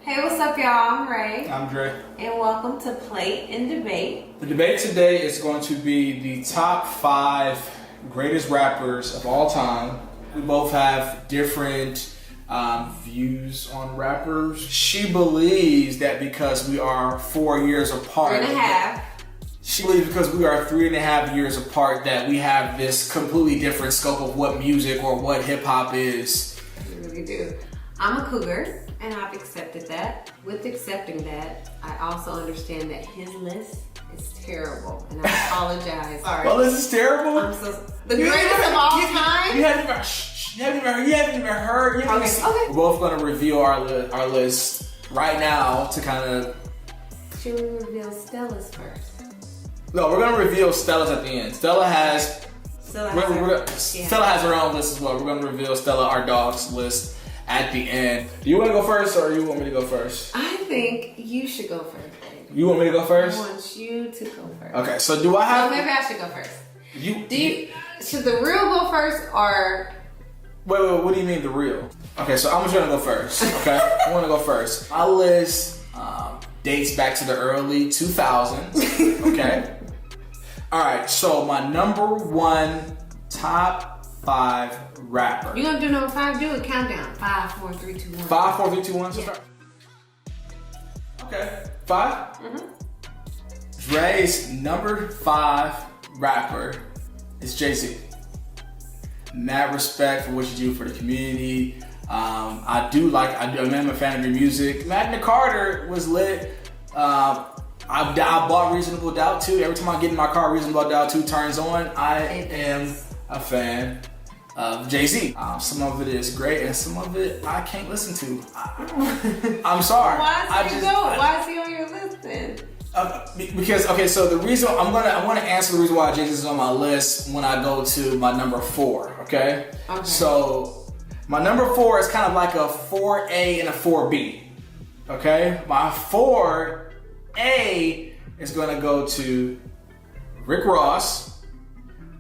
Hey, what's up, y'all? I'm Ray. I'm Dre. And welcome to Plate and Debate. The debate today is going to be the top 5 greatest rappers of all time. We both have different views on rappers. She believes that because we are 4 years apart. 3.5. She believes because we are 3.5 years apart that we have this completely different scope of what music or what hip hop is. We really do. I'm a cougar, and I've accepted that. With accepting that, I also understand that his list is terrible, and I apologize. Sorry. Well, this is terrible. The greatest of all time. You haven't even heard. Okay. We're both going to reveal our list right now to kind of. Should we reveal Stella's first? No, we're going to reveal Stella's at the end. Stella has her own list as well. We're going to reveal Stella, our dog's list, at the end. Do you want to go first, or you want me to go first? I think you should go first. You want me to go first? I want you to go first. Okay, so do I have? Well, maybe I should go first. Should the real go first, or? Wait, what do you mean the real? Okay, so I'm just gonna go first. Okay, I want to go first. My list dates back to the early 2000s. Okay. All right, so my number 1 top 5 rapper. You gonna do number 5? Do a countdown. 5, 4, 3, 2, 1. 5, 4, 3, 2, 1. So yeah. start. Okay. 5. Mm-hmm. Dre's number 5 rapper is Jay-Z. Mad respect for what you do for the community. I'm a fan of your music. Magna Carta was lit. I bought Reasonable Doubt 2. Every time I get in my car, Reasonable Doubt 2 turns on. I am a fan of Jay-Z. Some of it is great, and some of it I can't listen to. I'm sorry. Why is he on your list then? So the reason I want to answer the reason why Jay-Z is on my list when I go to my number 4. Okay. So my number 4 is kind of like a 4A and a 4B. Okay. My 4A is going to go to Rick Ross.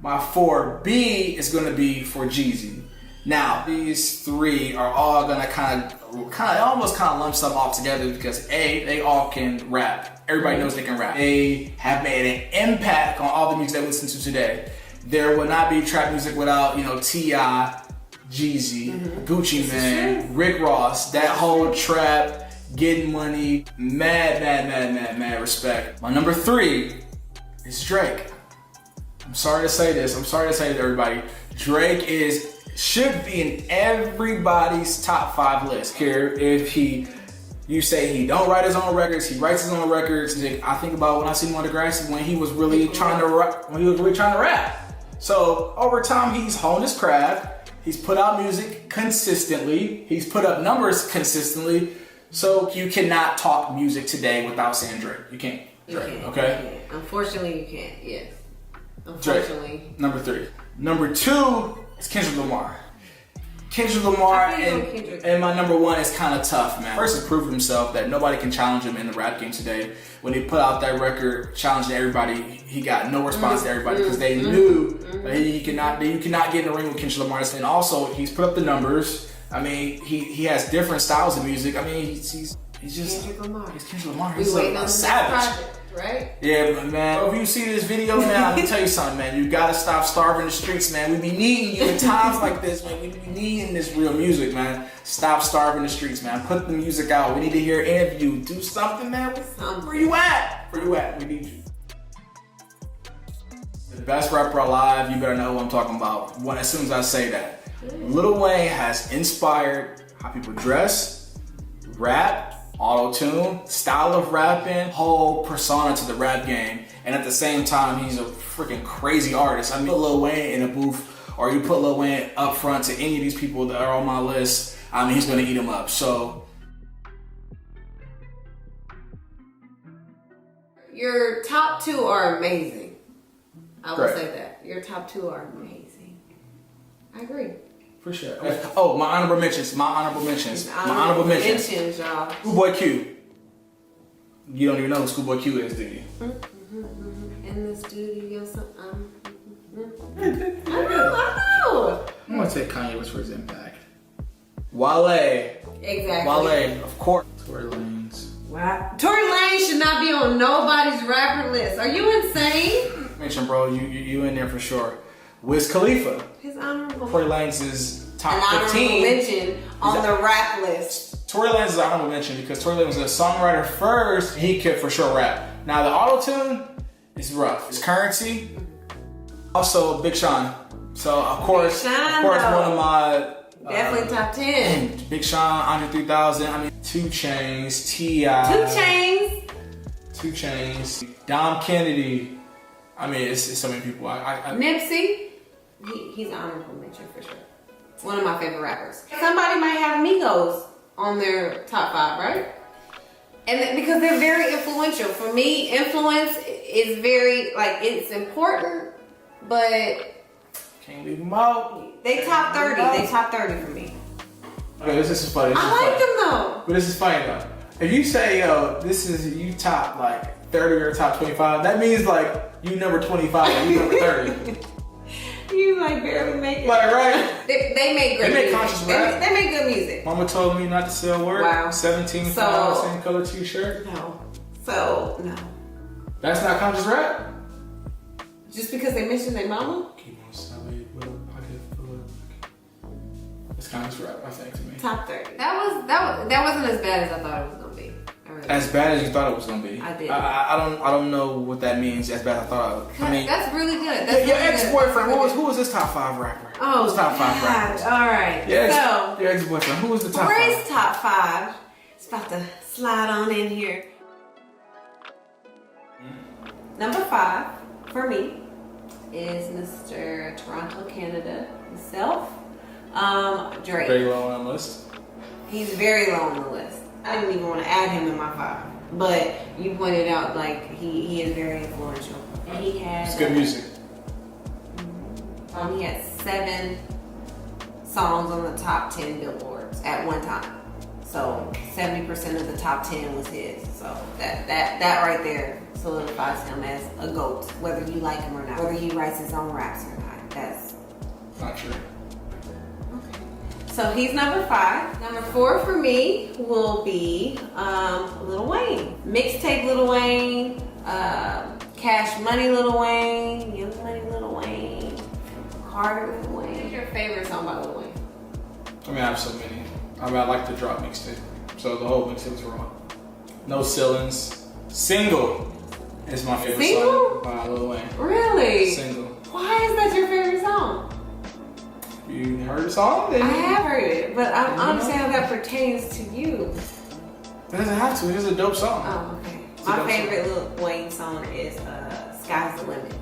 My 4B is going to be for Jeezy. Now, these 3 are all going to kind of almost lump some off together because they all can rap. Everybody knows they can rap. They have made an impact on all the music that we listen to today. There would not be trap music without, T.I., Jeezy, Gucci Mane, Rick Ross, that whole trap, getting money, mad respect. My number 3 is Drake. I'm sorry to say this. I'm sorry to say to everybody. Drake should be in everybody's top 5 list. Here, if you say he don't write his own records, he writes his own records. I think about when I see him on the grass when he was really trying to rap. So over time, he's honed his craft. He's put out music consistently. He's put up numbers consistently. So you cannot talk music today without saying Drake. You can't. Drake, okay? You can't. Unfortunately, you can't. Yes. Unfortunately. Drake, number 3. Number 2 is Kendrick Lamar. Kendrick Lamar and my number 1 is kind of tough, man. First, he proved himself that nobody can challenge him in the rap game today. When he put out that record challenging everybody, he got no response to everybody because they knew that you cannot get in the ring with Kendrick Lamar. And also, he's put up the numbers. I mean, he has different styles of music. I mean, he's just Kendrick Lamar. He's Kendrick Lamar. He's a savage. Project, right? Yeah, but man, if you see this video now, let me tell you something, man. You gotta stop starving the streets, man. We be needing you in times like this, man. We be needing this real music, man. Stop starving the streets, man. Put the music out. We need to hear an interview. Do something, man. Where you at? Where you at? We need you. The best rapper alive, you better know who I'm talking about. As soon as I say that. Lil Wayne has inspired how people dress, rap, auto-tune, style of rapping, whole persona to the rap game. And at the same time, he's a freaking crazy artist. I mean, put Lil Wayne in a booth or you put Lil Wayne up front to any of these people that are on my list, I mean, he's gonna eat them up. So. Your top 2 are amazing. I will Right. say that. Your top 2 are amazing. I agree. For sure. Oh, my honorable mentions. Y'all. Schoolboy Q. You don't even know who Schoolboy Q is, do you? In the studio, I know. I'm gonna take Kanye West for his impact. Wale. Exactly. Wale, of course. Tory Lanez. Wow. Tory Lanez should not be on nobody's rapper list. Are you insane? Mention, bro, you in there for sure. Wiz Khalifa. His honorable. Tory Lanez is top an 15. Honorable mention on the rap list. Tory Lanez is an honorable mention because Tory Lanez was a songwriter first. He could for sure rap. Now the auto-tune is rough. It's Currency. Also Big Sean. So of course, Sean, one of my definitely top 10. Big Sean, Andre 3000. I mean, 2 Chainz, T.I. 2 Chainz. 2 Chainz, Dom Kennedy. I mean, it's so many people. Nipsey, he's an honorable mention for sure. One of my favorite rappers. Somebody might have Migos on their top 5, right? And because they're very influential. For me, influence is very, like, it's important, but can't leave them out. They top 30. They top 30 for me. Okay, this is funny. I like them though. But this is funny though. If you say, yo, this is you top like 30 or top 25, that means like you number 25 and you number 30. You like barely make it. Like, right? They make good music. They make conscious rap. They make good music. Mama told me not to sell work. Wow. 17 so, same color t-shirt. No. So, no. That's not conscious rap? Just because they mentioned their mama? Keep on selling with a pocket full of... It's conscious rap, I think, to me. Top 30. That wasn't as bad as I thought it was gonna be. Really as bad as you thought it was gonna be. I did. I don't know what that means. As bad as I thought. I mean, that's really good. That's your really ex-boyfriend. Good. Who was his top 5 rapper? Oh, who's top 5 rappers? All right. So your ex-boyfriend. Who was the top 5? Ray's top 5. It's about to slide on in here. Number 5 for me is Mr. Toronto, Canada himself. Drake. Very low on the list. He's very low on the list. I didn't even want to add him in my 5, but you pointed out like he is very influential. And he had it's good music. He had 7 songs on the top 10 billboards at one time. So 70% of the top 10 was his. So that right there solidifies him as a GOAT, whether you like him or not, whether he writes his own raps or not. That's not true. Okay. So he's number 5. Number 4 for me will be Lil Wayne. Mixtape Lil Wayne, Cash Money Lil Wayne, Young Money Lil Wayne, Carter Lil Wayne. What's your favorite song by Lil Wayne? I mean, I have so many. I mean, I like the drop mixtape. So the whole mixtape was wrong. No ceilings. Single is my favorite song by Lil Wayne. Really? Single. Why is that your favorite song? You heard the song? I have heard it, but I don't understand how that pertains to you. It doesn't have to. It's just a dope song. Oh, okay. My favorite Lil Wayne song is Sky's the Limit.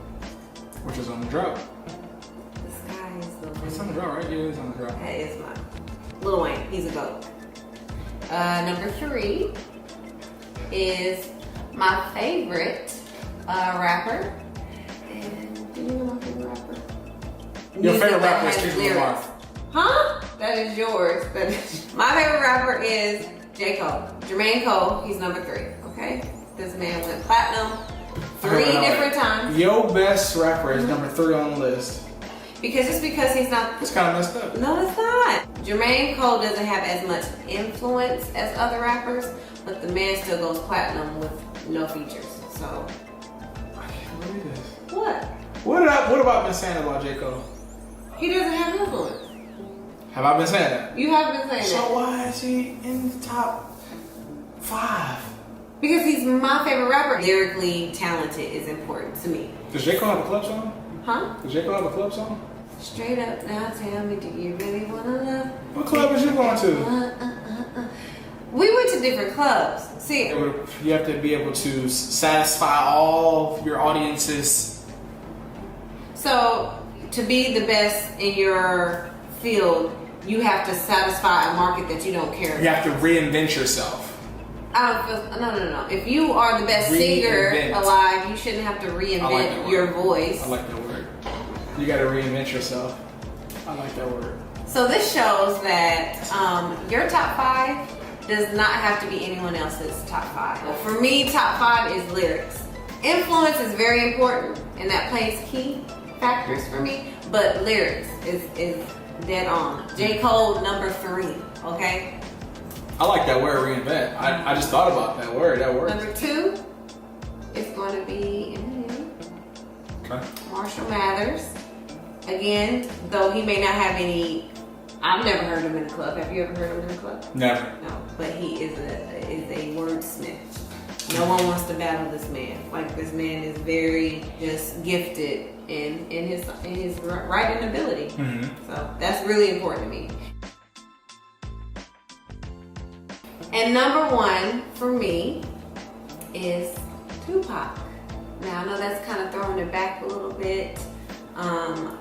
Which is on the drop. The Sky is the Limit. It's on the drop, right? Yeah, it's on the drop. That is mine. Lil Wayne, he's a GOAT. Number 3 is my favorite rapper. And do you know my favorite rapper? Your favorite that rapper is has Kendrick Lamar. Huh? That is yours. My favorite rapper is J. Cole. Jermaine Cole, he's number 3, okay? This man went platinum 3 different times. Your best rapper is number 3 on the list. Because just because he's not... It's kind of messed up. No, it's not. Jermaine Cole doesn't have as much influence as other rappers, but the man still goes platinum with no features. So... I can't believe this. What? What have I been saying about J. Cole? He doesn't have influence. Have I been saying that? You have been saying that. So why is he in the top 5? Because he's my favorite rapper. Lyrically talented is important to me. Does J. Cole have a club song? Huh? Does J. Cole have a club song? Straight up now, tell me, do you really wanna love? What club is you going to? We went to different clubs. See, you have to be able to satisfy all your audiences. So, to be the best in your field, you have to satisfy a market that you don't care about. You have to reinvent yourself. I don't feel, no. If you are the best singer alive, you shouldn't have to reinvent your voice. I like that word. You got to reinvent yourself. I like that word. So this shows that your top 5 does not have to be anyone else's top 5. Well, for me, top 5 is lyrics. Influence is very important, and that plays key factors for me, but lyrics is dead on. J. Cole, number 3, okay? I like that word, reinvent. I just thought about that word. That word. Number 2 is going to be Marshall Mathers. Again, though he may not have any, I've never heard him in a club. Have you ever heard him in a club? Never. No, but he is a wordsmith. No one wants to battle this man. Like, this man is very just gifted in his writing ability. So that's really important to me. And number 1 for me is Tupac. Now I know that's kind of throwing it back a little bit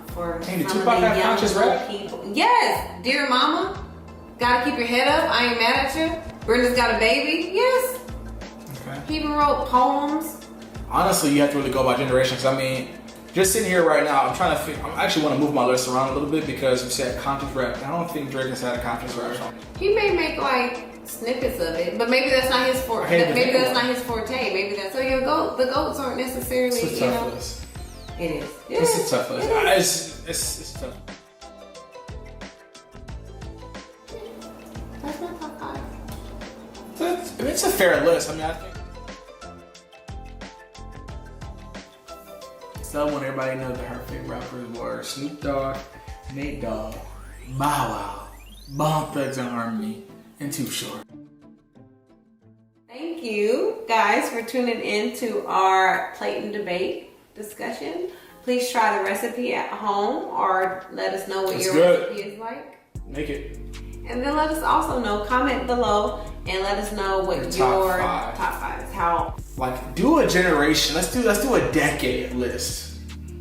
for some of Tupac the have young conscious rap? people. Yes, Dear Mama, Gotta Keep Your Head Up, I Ain't Mad at You, Brenda's Got a Baby, yes. Okay. He even wrote poems. Honestly, you have to really go by generations. I mean, just sitting here right now, I'm trying to think. I actually want to move my list around a little bit because you said conscious rap. I don't think Drake has had a conscious rap song. He may make like snippets of it, but maybe that's not his forte. Maybe that's not his forte. Maybe that's so the goats aren't necessarily. It's a tough list. It is. It's a tough list. It's tough. That's my top 5. It's a fair list. I mean, I think. So when everybody knows that her favorite rappers were Snoop Dogg, Nate Dogg, Bow Wow, Bone Thugs and Harmony, and Too Short. Thank you guys for tuning in to our plate and debate discussion. Please try the recipe at home or let us know what your recipe is like. Make it. And then let us also know, comment below and let us know what your top 5 is. How do a generation. Let's do a decade list.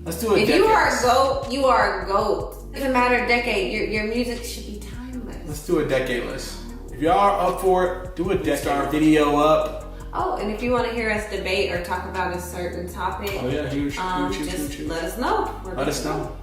Let's do a decade. If you are a goat, you are a goat. It doesn't matter a decade. Your music should be timeless. Let's do a decade list. If y'all are up for it, do a decade. Start our video up. Oh, and if you want to hear us debate or talk about a certain topic, huge. Let us know. Let us know.